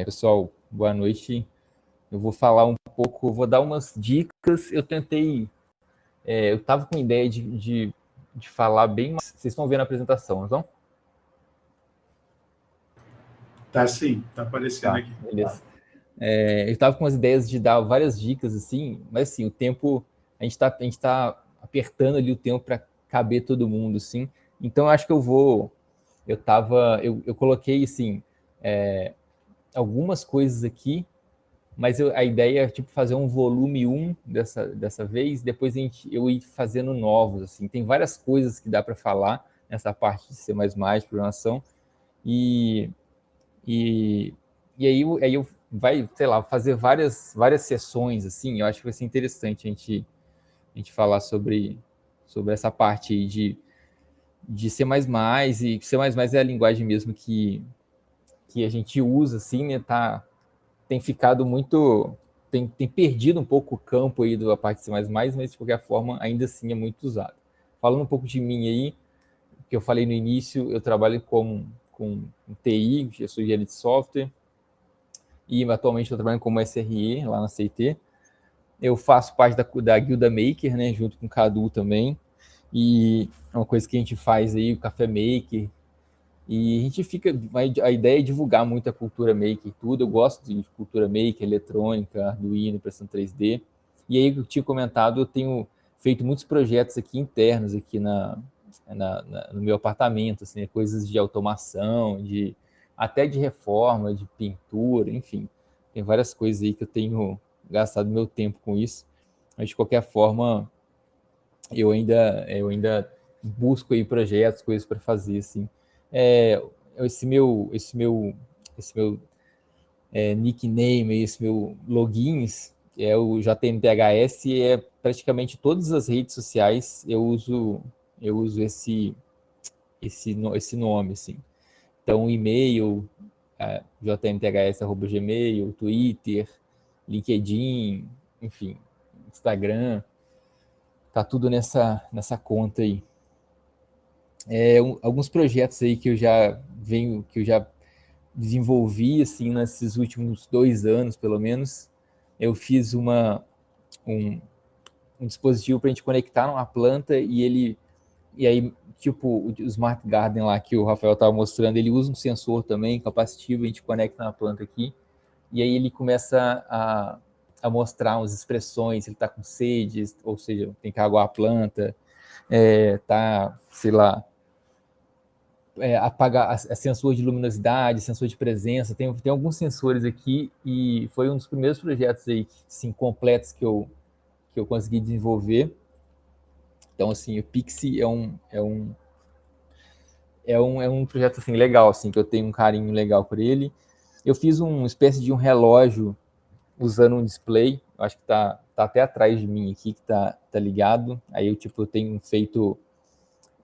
Pessoal, boa noite. Eu vou falar um pouco, vou dar umas dicas. Eu estava com ideia de falar bem mais. Vocês estão vendo a apresentação, não estão? Tá sim, tá aparecendo Tá, aqui. beleza. Eu estava com as ideias de dar várias dicas, assim, mas assim, o tempo, a gente tá apertando ali o tempo para caber todo mundo, assim. Então, eu acho que eu coloquei, assim, algumas coisas aqui, mas a ideia é tipo fazer um volume um dessa vez, depois eu ir fazendo novos, assim. Tem várias coisas que dá para falar nessa parte de C++, de programação, e, e, e aí eu vai, sei lá, fazer várias sessões, assim. Eu acho que vai ser interessante a gente falar sobre essa parte aí de C++, e C++ é a linguagem mesmo que a gente usa, assim, né, tem ficado muito. Tem perdido um pouco o campo aí da parte de C++, mas de qualquer forma ainda assim é muito usado. Falando um pouco de mim aí, que eu falei no início, eu trabalho com TI, eu sou engenheiro de software, e atualmente estou trabalhando como SRE lá na CT. Eu faço parte da Guilda Maker, né, junto com o Cadu também, e é uma coisa que a gente faz aí, o Café Maker, e a gente a ideia é divulgar muito a cultura maker e tudo. Eu gosto de cultura maker, eletrônica, Arduino, impressão 3D. E aí, eu tinha comentado, eu tenho feito muitos projetos aqui internos, aqui no meu apartamento, assim, coisas de automação, até de reforma, de pintura, enfim. Tem várias coisas aí que eu tenho gastado meu tempo com isso. Mas, de qualquer forma, eu ainda busco aí projetos, coisas para fazer, assim. É, esse meu nickname, esse meu logins, que é o JMTHS, é praticamente todas as redes sociais eu uso esse nome, assim. Então, e-mail, jmths@gmail, Twitter, LinkedIn, enfim, Instagram, tá tudo nessa conta aí. Alguns projetos aí que eu já desenvolvi, assim, nesses últimos 2 anos, pelo menos. Eu fiz um, um dispositivo para a gente conectar numa planta e aí, tipo, o Smart Garden lá que o Rafael estava mostrando, ele usa um sensor também capacitivo, a gente conecta na planta aqui, e aí ele começa a mostrar umas expressões, se ele está com sede, ou seja, tem que aguar a planta, sei lá, apagar sensor de luminosidade, sensor de presença, tem alguns sensores aqui, e foi um dos primeiros projetos aí, assim, completos que eu consegui desenvolver. Então, assim, o Pixie é um projeto, assim, legal, assim, que eu tenho um carinho legal por ele. Eu fiz uma espécie de um relógio usando um display, eu acho que tá até atrás de mim aqui, que tá ligado. Aí eu tenho feito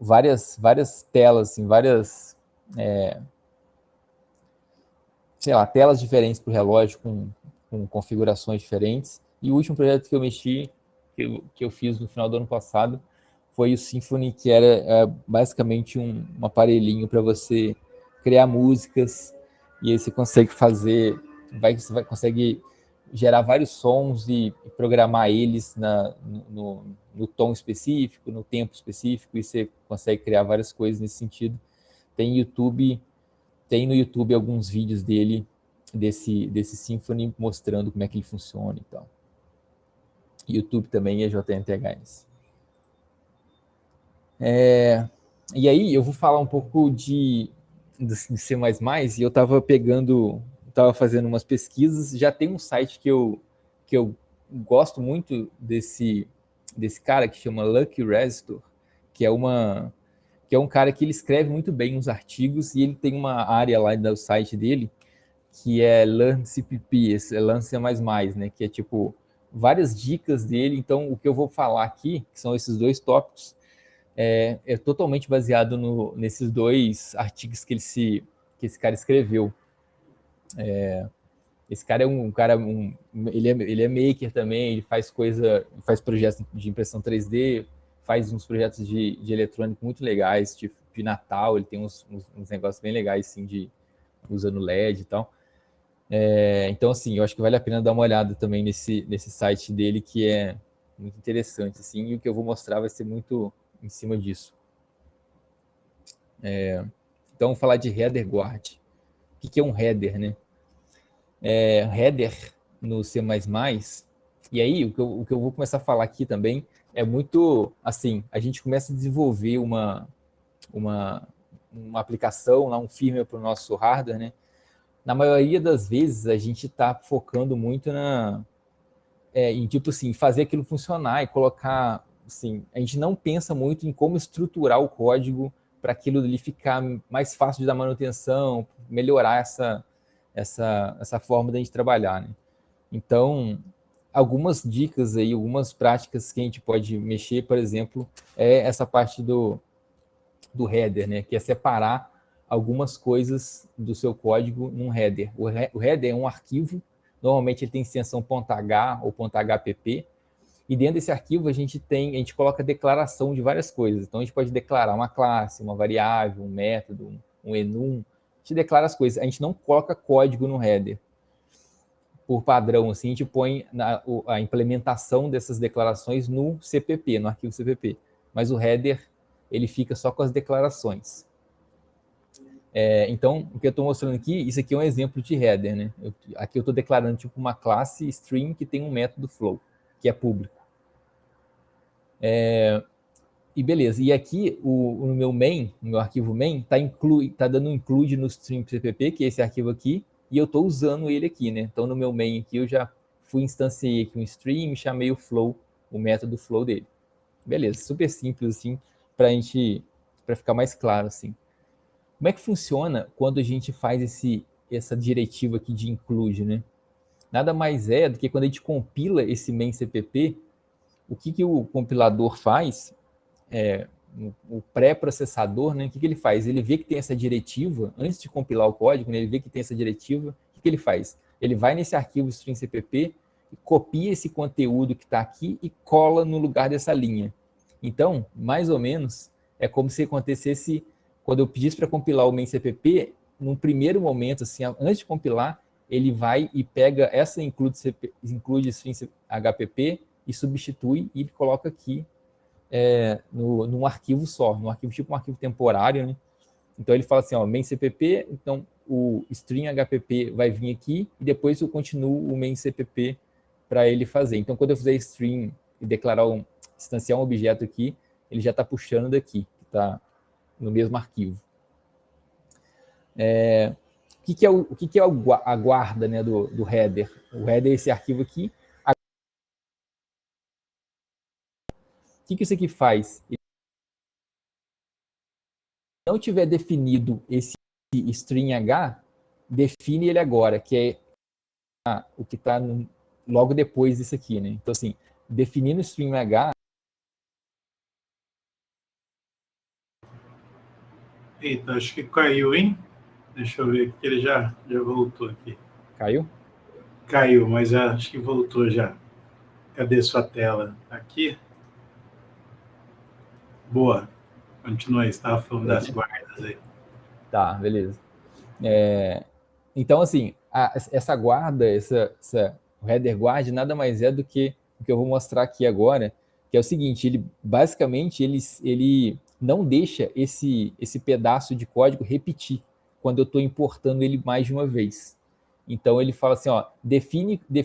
várias telas, assim, sei lá, telas diferentes para o relógio, com configurações diferentes. E o último projeto que eu mexi, que eu fiz no final do ano passado, foi o Symfony, que era basicamente um aparelhinho para você criar músicas, e aí você consegue consegue gerar vários sons e programar eles no tom específico, no tempo específico, e você consegue criar várias coisas nesse sentido. Tem YouTube Tem no YouTube alguns vídeos desse Symfony, mostrando como é que ele funciona e tal. YouTube também é JNTHS. E aí eu vou falar um pouco de C++, e eu estava fazendo umas pesquisas. Já tem um site que eu gosto muito desse cara, que chama Lucky Resistor, que é um cara que ele escreve muito bem uns artigos, e ele tem uma área lá no site dele que é Learn CPP, Learn C++, né? Que é tipo várias dicas dele. Então, o que eu vou falar aqui, que são esses dois tópicos, é totalmente baseado nesses dois artigos que esse cara escreveu. Esse cara é ele é maker também, ele faz projetos de impressão 3D, faz uns projetos de eletrônico muito legais, tipo de Natal. Ele tem uns negócios bem legais, assim, usando LED e tal. Então, assim, eu acho que vale a pena dar uma olhada também nesse site dele, que é muito interessante, assim, e o que eu vou mostrar vai ser muito em cima disso. Então, vamos falar de header guard. O que é um header, né? Header no C++, e aí o que eu vou começar a falar aqui também é muito, assim, a gente começa a desenvolver uma aplicação, lá, um firmware para o nosso hardware, né? Na maioria das vezes, a gente está focando muito em, tipo assim, fazer aquilo funcionar e colocar, assim, a gente não pensa muito em como estruturar o código para aquilo ali ficar mais fácil de dar manutenção, melhorar essa forma de a gente trabalhar, né? Então, algumas dicas aí, algumas práticas que a gente pode mexer, por exemplo, é essa parte do header, né? Que é separar algumas coisas do seu código num header. O header é um arquivo, normalmente ele tem extensão .h ou .hpp, e dentro desse arquivo a gente coloca declaração de várias coisas. Então a gente pode declarar uma classe, uma variável, um método, um enum. A gente declara as coisas. A gente não coloca código no header. Por padrão, assim, a gente põe a implementação dessas declarações no CPP, no arquivo CPP. Mas o header, ele fica só com as declarações. Então, o que eu estou mostrando aqui, isso aqui é um exemplo de header, né? Aqui eu estou declarando tipo uma classe string que tem um método flow, que é público. E beleza, e aqui no meu main, no meu arquivo main, tá dando um include no string cpp, que é esse arquivo aqui, e eu estou usando ele aqui, né? Então no meu main aqui eu já instanciei aqui um stream e chamei o flow, o método flow dele. Beleza, super simples assim, para ficar mais claro assim. Como é que funciona quando a gente faz essa diretiva aqui de include, né? Nada mais é do que quando a gente compila esse main cpp, o que o compilador faz, o pré-processador, né? O que ele faz? Ele vê que tem essa diretiva, antes de compilar o código, né, ele vê que tem essa diretiva, o que ele faz? Ele vai nesse arquivo string cpp, copia esse conteúdo que está aqui e cola no lugar dessa linha. Então, mais ou menos, é como se acontecesse quando eu pedisse para compilar o main cpp, num primeiro momento, assim, antes de compilar, ele vai e pega essa include string hpp e substitui e ele coloca aqui num arquivo só, num arquivo tipo um arquivo temporário, né? Então ele fala assim, ó, main cpp, então o string hpp vai vir aqui e depois eu continuo o main cpp para ele fazer. Então quando eu fizer string e instanciar um objeto aqui, ele já está puxando daqui, que está no mesmo arquivo. O que é a guarda, né, do header? O header é esse arquivo aqui. O que isso aqui faz? Se não tiver definido esse string h, define ele agora, que é o que está logo depois disso aqui, né? Então, assim, definindo o string h... Eita, acho que caiu, hein? Deixa eu ver, que ele já voltou aqui. Caiu? Caiu, mas acho que voltou já. Cadê sua tela? Aqui? Boa. Continua aí, você estava falando das guardas aí. Tá, beleza. Então, assim, essa guarda, o header guard, nada mais é do que o que eu vou mostrar aqui agora, que é o seguinte, ele basicamente ele não deixa esse pedaço de código repetir quando eu estou importando ele mais de uma vez. Então ele fala assim, ó, define o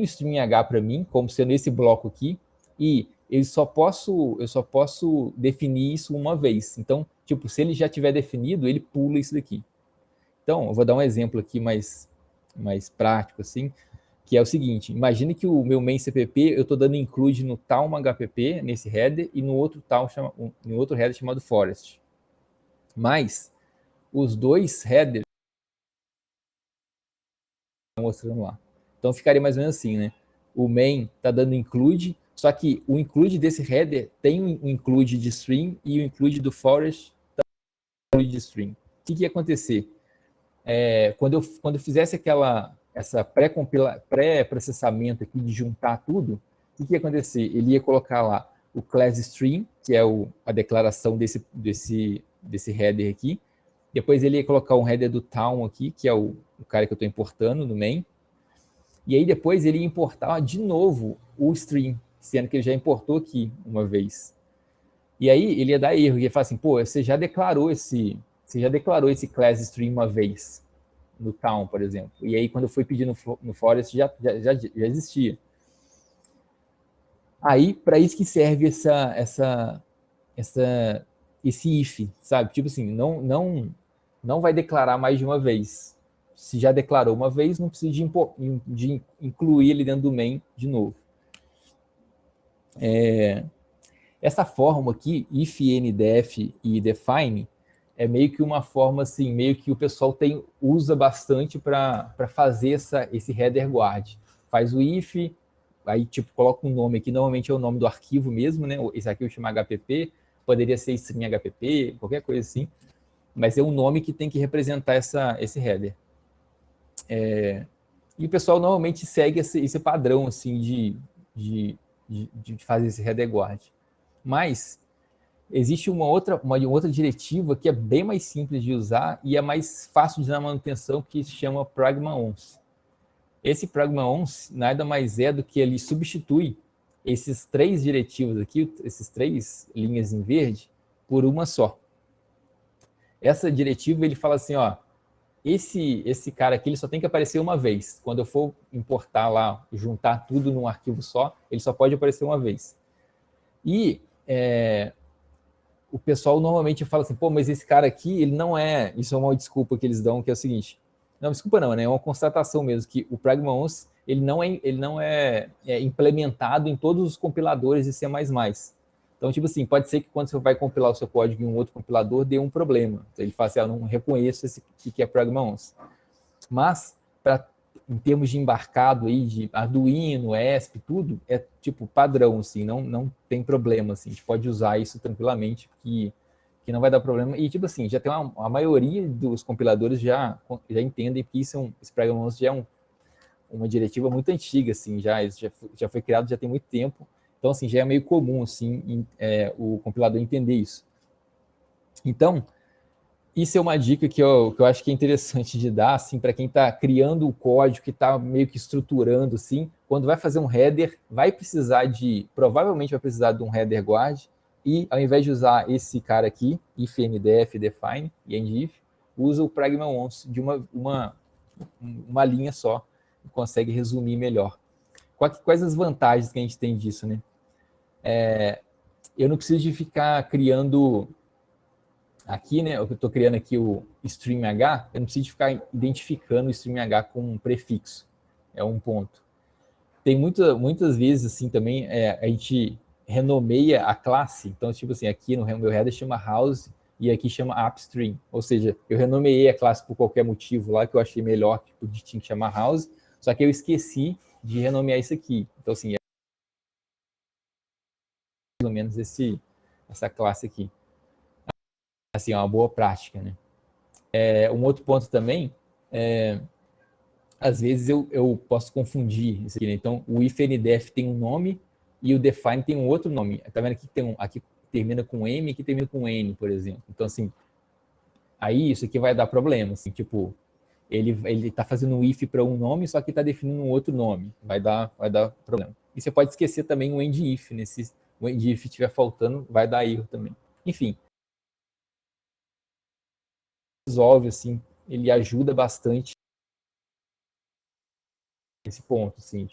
string h para mim, como sendo esse bloco aqui, e eu só posso definir isso uma vez. Então, tipo, se ele já tiver definido, ele pula isso daqui. Então, eu vou dar um exemplo aqui mais prático, assim, que é o seguinte, imagine que o meu main CPP, eu estou dando include no talma HPP, nesse header, e no outro header chamado forest. Mas, os dois headers, mostrando lá. Então, ficaria mais ou menos assim, né? O main está dando include, só que o include desse header tem um include de string e o include do forest também tem um include de string. O que ia acontecer? Quando eu fizesse essa pré-processamento aqui de juntar tudo, o que ia acontecer? Ele ia colocar lá o class string, que é a declaração desse header aqui, Depois ele ia colocar um header do town aqui, que é o cara que eu estou importando no main. E aí depois ele ia importar de novo o stream, sendo que ele já importou aqui uma vez. E aí ele ia dar erro, ele ia falar assim, pô, você já declarou esse class stream uma vez no town, por exemplo. E aí quando eu fui pedir no forest já existia. Aí para isso que serve esse if, sabe? Tipo assim, não vai declarar mais de uma vez. Se já declarou uma vez, não precisa de incluir ele dentro do main de novo. Essa forma aqui, if, ndef e define, é meio que uma forma assim, meio que o pessoal usa bastante para fazer esse header guard. Faz o if, aí tipo coloca um nome aqui, normalmente é o nome do arquivo mesmo, né? Esse arquivo chama HPP, poderia ser string HPP, qualquer coisa assim, mas é um nome que tem que representar esse header. E o pessoal normalmente segue esse padrão assim de fazer esse header guard. Mas existe uma outra diretiva que é bem mais simples de usar e é mais fácil de dar manutenção, que se chama pragma-ons. Esse pragma-ons nada mais é do que ele substitui esses 3 diretivos aqui, esses 3 linhas em verde, por uma só. Essa diretiva, ele fala assim, ó, esse cara aqui ele só tem que aparecer uma vez. Quando eu for importar lá, juntar tudo num arquivo só, ele só pode aparecer uma vez. E o pessoal normalmente fala assim, pô, mas esse cara aqui, ele não é... Isso é uma desculpa que eles dão, que é o seguinte... Não, desculpa não, né? É uma constatação mesmo, que o pragma-ons, ele não é implementado em todos os compiladores de C++. Então, tipo assim, pode ser que quando você vai compilar o seu código em um outro compilador, dê um problema. Então, ele fala assim, eu não reconheço esse que é pragma-ons. Mas, em termos de embarcado aí, de Arduino, ESP, tudo, é tipo padrão, assim, não tem problema, assim, a gente pode usar isso tranquilamente, que não vai dar problema. E, tipo assim, já tem a maioria dos compiladores já entendem que esse pragma-ons já é uma diretiva muito antiga, assim, já foi criado, já tem muito tempo. Então, assim, já é meio comum, assim, o compilador entender isso. Então, isso é uma dica que eu acho que é interessante de dar, assim, para quem está criando o código, que está meio que estruturando, assim, quando vai fazer um header, provavelmente vai precisar de um header guard, e ao invés de usar esse cara aqui, if, ndef, define e endif, usa o pragma-ons de uma linha só, e consegue resumir melhor. Quais as vantagens que a gente tem disso, né? Eu não preciso de ficar criando aqui, né? Eu estou criando aqui o stream_h, eu não preciso de ficar identificando o stream_h com um prefixo. É um ponto. Tem muitas vezes, assim, também, a gente renomeia a classe. Então, tipo assim, aqui no meu header chama house e aqui chama appstream. Ou seja, eu renomeei a classe por qualquer motivo lá que eu achei melhor, tipo, tinha que chamar house, só que eu esqueci de renomear isso aqui. Então, assim, é mais ou menos essa classe aqui. Assim, é uma boa prática, né? Um outro ponto também, às vezes eu posso confundir isso aqui, né? Então, o if ndef tem um nome e o define tem um outro nome. Tá vendo aqui que aqui termina com M e aqui termina com N, por exemplo. Então, assim, aí isso aqui vai dar problema, assim, tipo, ele tá fazendo um if para um nome, só que está definindo um outro nome. Vai dar problema. E você pode esquecer também o end-if, né? Se o end-if estiver faltando, vai dar erro também. Enfim, resolve, assim, ele ajuda bastante esse ponto, assim,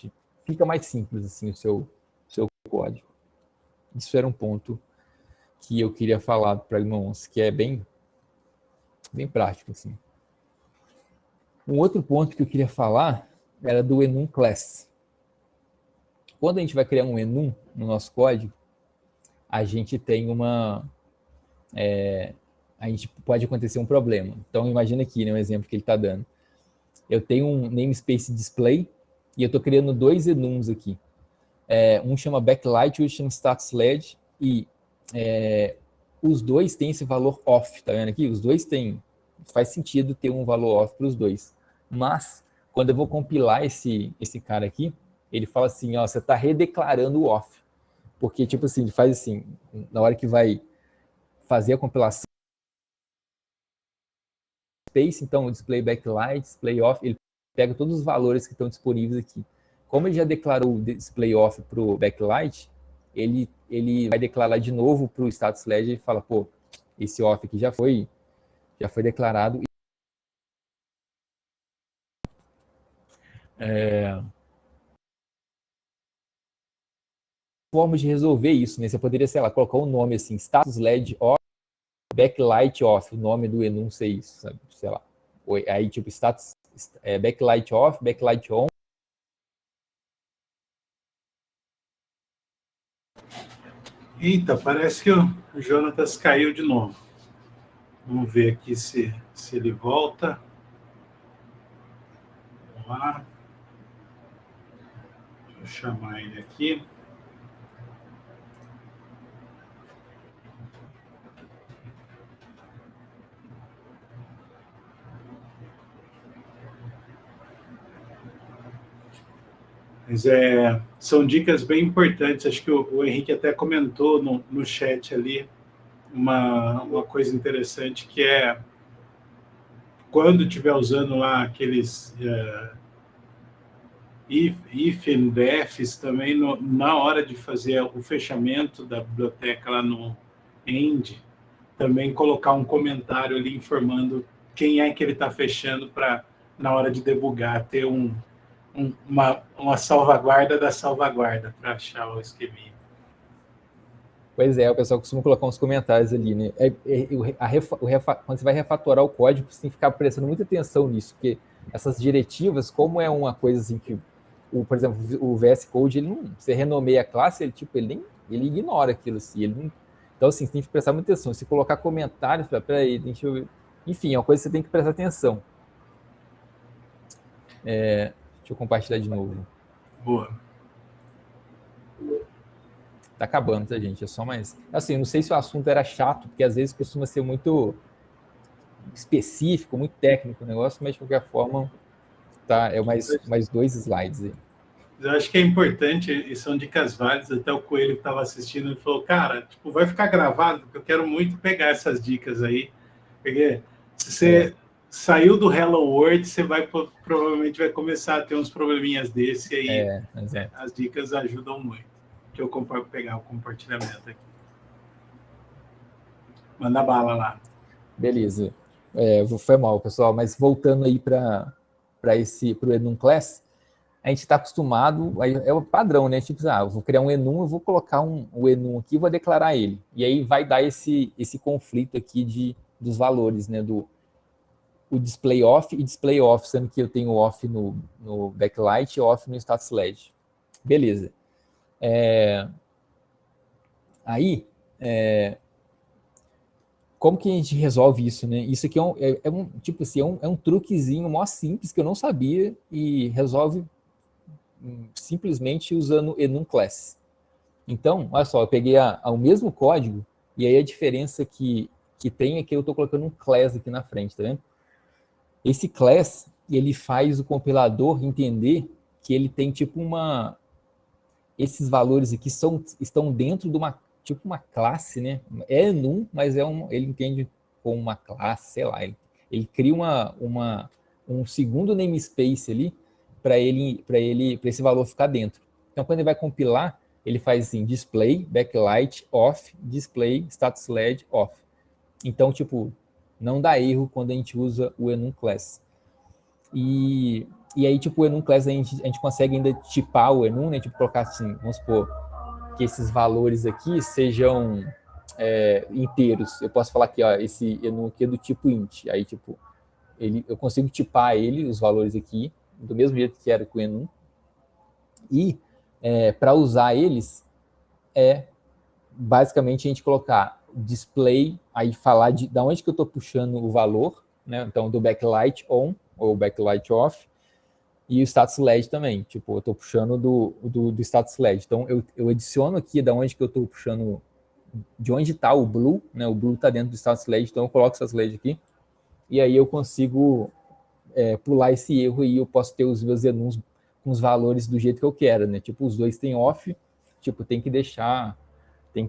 fica mais simples, assim, o seu código. Isso era um ponto que eu queria falar do pragma-ons, que é bem prático, assim. Um outro ponto que eu queria falar era do enum class. Quando a gente vai criar um enum no nosso código, a gente tem a gente pode acontecer um problema. Então, imagina aqui, né, um exemplo que ele está dando. Eu tenho um namespace display e eu estou criando 2 enums aqui. Um chama backlight e o outro chama statusLed, e os dois têm esse valor off, tá vendo aqui? Os dois têm, faz sentido ter um valor off para os dois. Mas, quando eu vou compilar esse cara aqui, ele fala assim, ó, você está redeclarando o off. Porque, tipo assim, ele faz assim, na hora que vai fazer a compilação, space, então o display backlight, display off, ele pega todos os valores que estão disponíveis aqui. Como ele já declarou o display off para o backlight, ele vai declarar de novo para o status LED e fala, pô, esse off aqui já foi declarado. Formas de resolver isso, né? Você poderia, sei lá, colocar um nome assim, status LED off, backlight off, o nome do enum ser isso, sabe? Sei lá. Aí, tipo, status backlight off, backlight on. Eita, parece que o Jonatas caiu de novo. Vamos ver aqui se ele volta. Vamos lá. Deixa eu chamar ele aqui. Mas são dicas bem importantes. Acho que o Henrique até comentou no chat ali uma coisa interessante, que é quando estiver usando lá aqueles if and defs também, na hora de fazer o fechamento da biblioteca lá no end, também colocar um comentário ali informando quem é que ele está fechando, para, na hora de debugar, ter uma salvaguarda da salvaguarda para achar o esqueminha. Pois é, o pessoal costuma colocar uns comentários ali, né? Quando você vai refatorar o código, você tem que ficar prestando muita atenção nisso, porque essas diretivas, como é uma coisa assim que, por exemplo, o VS Code, ele não, você renomeia a classe, ele ignora aquilo assim, então assim, você tem que prestar muita atenção. Se colocar comentários, peraí, deixa eu ver. Enfim, é uma coisa que você tem que prestar atenção. Deixa eu compartilhar de novo. Boa. Tá acabando, tá, gente? É só mais... Assim, não sei se o assunto era chato, porque às vezes costuma ser muito específico, muito técnico o negócio, mas de qualquer forma, tá, é mais 2 slides aí. Eu acho que é importante, e são dicas válidas. Até o Coelho que estava assistindo, ele falou, cara, tipo, vai ficar gravado, porque eu quero muito pegar essas dicas aí. Porque se você saiu do Hello World, você provavelmente vai começar a ter uns probleminhas desse, e aí as dicas ajudam muito. Deixa eu pegar o compartilhamento aqui. Manda bala lá. Beleza. Foi mal, pessoal, mas voltando aí para o Enum Class, a gente está acostumado, aí é o padrão, né? Tipo, eu vou criar um enum, eu vou colocar o enum aqui e vou declarar ele. E aí vai dar esse conflito aqui dos valores, né? O display off e display off, sendo que eu tenho off no backlight e off no status LED. Beleza. Aí, como que a gente resolve isso, né? Isso aqui tipo assim, é um truquezinho mó simples que eu não sabia e resolve simplesmente usando enum class. Então, olha só, eu peguei o mesmo código e aí a diferença que tem é que eu estou colocando um class aqui na frente, tá vendo? Esse class, ele faz o compilador entender que ele tem tipo esses valores aqui estão dentro de uma classe, né? É enum, mas ele entende como uma classe, sei lá. Ele cria um segundo namespace ali para esse valor ficar dentro. Então, quando ele vai compilar, ele faz assim, display, backlight, off, display, status LED, off. Então, tipo, não dá erro quando a gente usa o enum class. E aí, tipo, o enum class a gente consegue ainda tipar o enum, né? Tipo, colocar assim, vamos supor, que esses valores aqui sejam inteiros. Eu posso falar que ó, esse enum aqui é do tipo int. Aí, tipo, eu consigo tipar os valores aqui, do mesmo jeito que era com o enum. E para usar eles, basicamente a gente colocar display, aí falar de onde que eu estou puxando o valor, né? Então, do backlight on ou backlight off, e o status LED também. Tipo, eu estou puxando do status LED. Então, eu adiciono aqui da onde que eu estou puxando, de onde está o blue, né? O blue está dentro do status LED, então eu coloco o status LED aqui, e aí eu consigo pular esse erro e eu posso ter os meus enums com os valores do jeito que eu quero, né? Tipo, os dois têm off, tipo, tem que deixar, eu tenho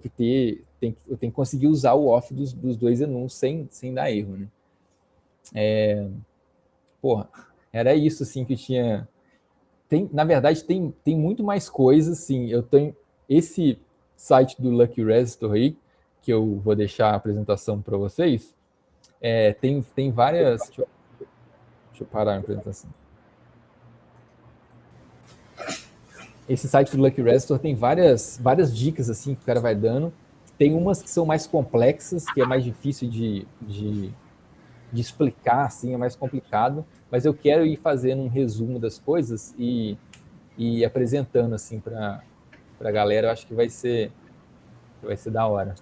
que conseguir usar o off dos dois enums sem dar erro, né? Porra, era isso, assim, que tinha... Na verdade, tem muito mais coisas, sim. Eu tenho esse site do Lucky Restorer aí, que eu vou deixar a apresentação para vocês. Tem várias... Deixa eu parar a apresentação. Esse site do Lucky Restorer tem várias dicas, assim, que o cara vai dando. Tem umas que são mais complexas, que é mais difícil de explicar, assim, é mais complicado. Mas eu quero ir fazendo um resumo das coisas e apresentando, assim, para a galera. Eu acho que vai ser da hora.